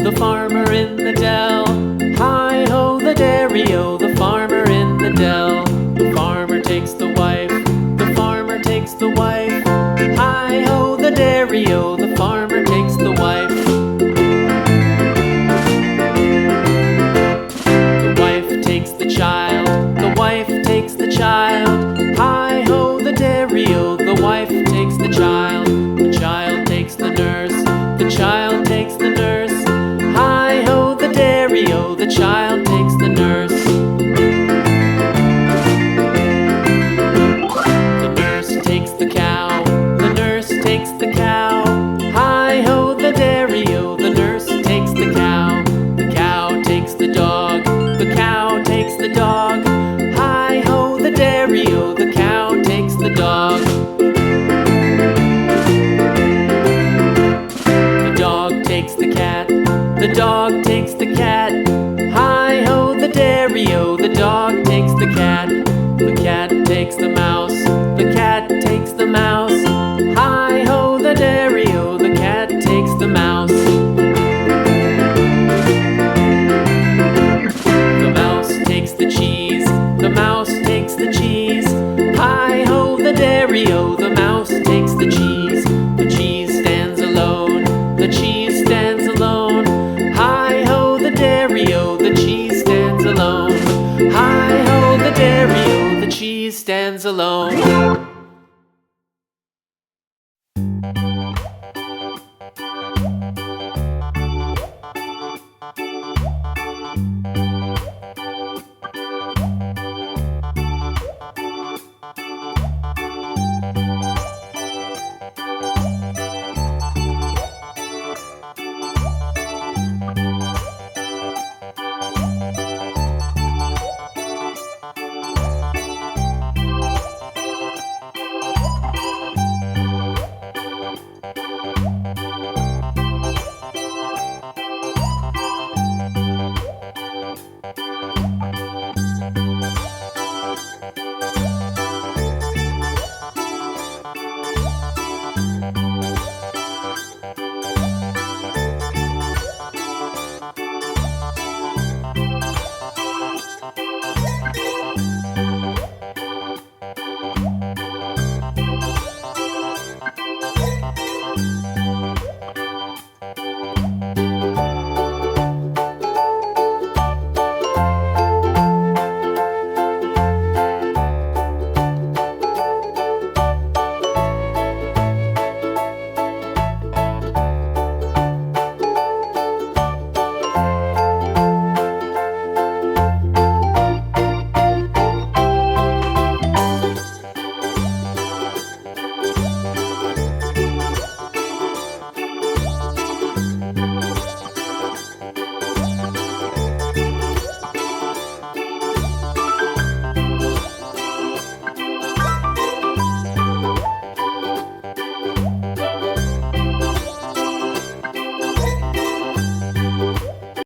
the farmer in the dell. Hi-ho, the dairy-o, the farmer in the dell. The farmer takes the wife, the farmer takes the wife. Hi-ho, the dairy-o, the farmer takes the wife. The wife takes the child, the wife takes the child. Hi-ho, the dairy-o, the wife takes the child. The child takes the nurse, the child takes the nurse. Hi-ho, the dairy-o, the child takes the nurse. The nurse takes the cow, the nurse takes the cow. Hi-ho, the dairy-o, the nurse takes the cow. The cow takes the dog, the cow takes the dog. Hi-ho, the dairy-o, the cow takes the dog. The dog takes the cat, the dog takes the cat. Hi-ho, the dairy-o, the dog takes the cat. The cat takes the mouse, the cat